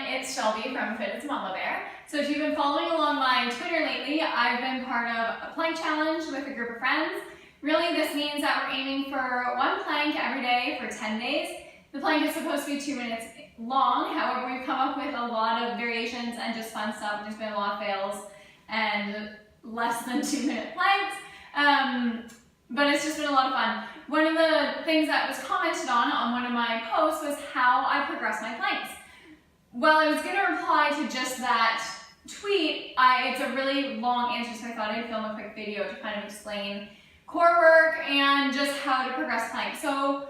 it's Shelby from Fit as Mama Bear. So if you've been following along my Twitter lately, I've been part of a plank challenge with a group of friends. Really, this means that we're aiming for one plank every day for 10 days. The plank is supposed to be 2 minutes long. However, we've come up with a lot of variations and just fun stuff. There's been a lot of fails and less than 2 minute planks. But it's just been a lot of fun. One of the things that was commented on one of my posts was how I progress my planks. Well, I was going to reply to just that tweet. It's a really long answer, so I thought I'd film a quick video to kind of explain core work and just how to progress plank. So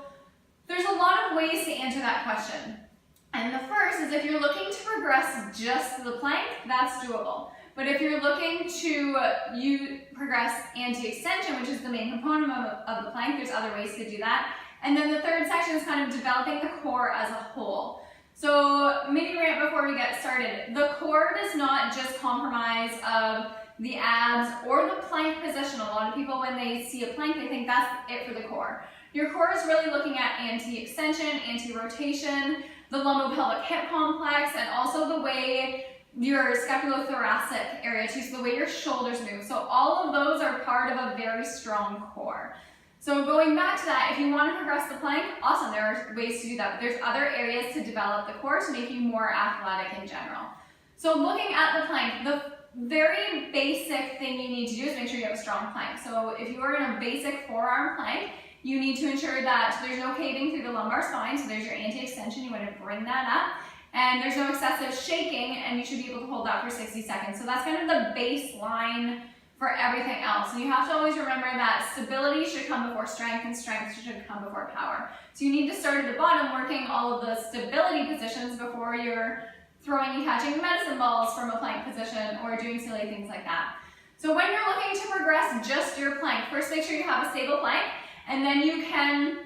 there's a lot of ways to answer that question. And the first is if you're looking to progress just the plank, that's doable. But if you're looking to progress anti-extension, which is the main component of the plank, there's other ways to do that. And then the third section is kind of developing the core as a whole. So mini rant before we get started. The core does not just compromise of the abs or the plank position. A lot of people, when they see a plank, they think that's it for the core. Your core is really looking at anti-extension, anti-rotation, the lumbo-pelvic hip complex, and also the way your scapulothoracic area too, so the way your shoulders move. So all of those are part of a very strong core. So going back to that, if you want to progress the plank, awesome, there are ways to do that, but there's other areas to develop the core to make you more athletic in general. So looking at the plank, the very basic thing you need to do is make sure you have a strong plank. So if you are in a basic forearm plank, you need to ensure that there's no caving through the lumbar spine, so there's your anti-extension, you want to bring that up. And there's no excessive shaking, and you should be able to hold that for 60 seconds. So that's kind of the baseline for everything else. And you have to always remember that stability should come before strength, and strength should come before power. So you need to start at the bottom, working all of the stability positions before you're throwing and catching medicine balls from a plank position or doing silly things like that. So when you're looking to progress just your plank, first make sure you have a stable plank, and then you can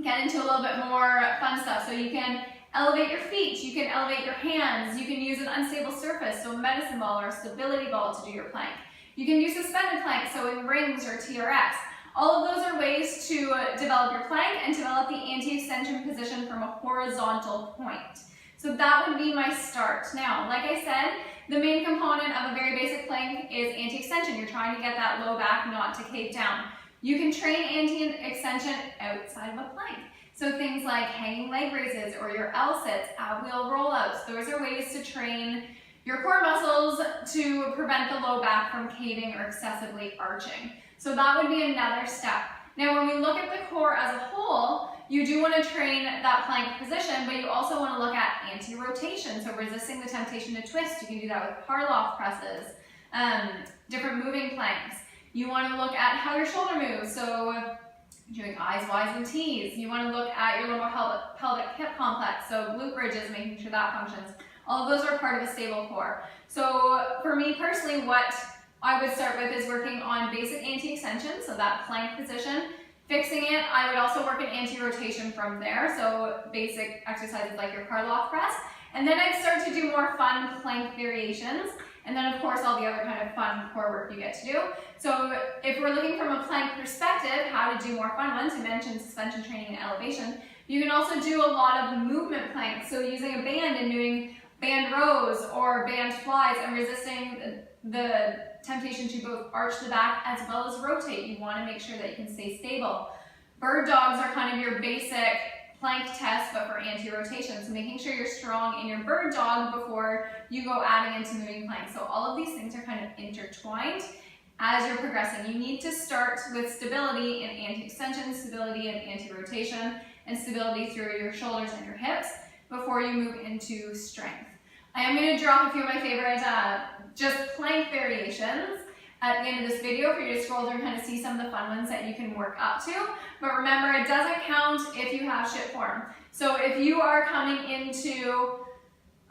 get into a little bit more fun stuff. So you can elevate your feet, you can elevate your hands, you can use an unstable surface, so a medicine ball or a stability ball to do your plank. You can use suspended plank, so in rings or TRX. All of those are ways to develop your plank and develop the anti-extension position from a horizontal point. So that would be my start. Now, like I said, the main component of a very basic plank is anti-extension. You're trying to get that low back not to cave down. You can train anti-extension outside of a plank. So things like hanging leg raises or your L-sits, ab wheel rollouts, those are ways to train your core muscles to prevent the low back from caving or excessively arching. So that would be another step. Now when we look at the core as a whole, you do want to train that plank position, but you also want to look at anti-rotation, so resisting the temptation to twist. You can do that with Karloff presses, different moving planks. You want to look at how your shoulder moves, so doing I's, Y's, and T's. You want to look at your lumbar pelvic hip complex, so glute bridges, making sure that functions. All of those are part of a stable core. So for me personally, what I would start with is working on basic anti-extension, so that plank position. Fixing it, I would also work an anti-rotation from there, so basic exercises like your Karloff press. And then I'd start to do more fun plank variations. And then of course all the other kind of fun core work you get to do. So if we're looking from a plank perspective, how to do more fun ones, you mentioned suspension training and elevation. You can also do a lot of movement planks, so using a band and doing band rows or band flies and resisting the temptation to both arch the back as well as rotate. You want to make sure that you can stay stable. Bird dogs are kind of your basic plank test, but for anti-rotation. So making sure you're strong in your bird dog before you go adding into moving planks. So all of these things are kind of intertwined as you're progressing. You need to start with stability in anti-extension, stability in anti-rotation, and stability through your shoulders and your hips before you move into strength. I am going to drop a few of my favorite just plank variations at the end of this video for you to scroll through and kind of see some of the fun ones that you can work up to. But remember, it doesn't count if you have ship form. So if you are coming into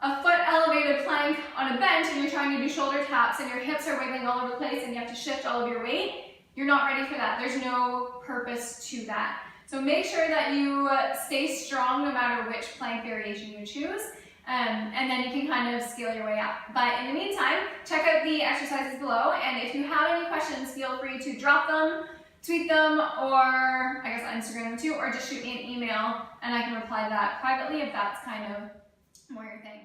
a foot elevated plank on a bench and you're trying to do shoulder taps and your hips are wiggling all over the place and you have to shift all of your weight, you're not ready for that. There's no purpose to that. So make sure that you stay strong no matter which plank variation you choose. And then you can kind of scale your way up. But in the meantime, check out the exercises below, and if you have any questions, feel free to drop them, tweet them, or I guess Instagram them too, or just shoot me an email and I can reply to that privately if that's kind of more your thing.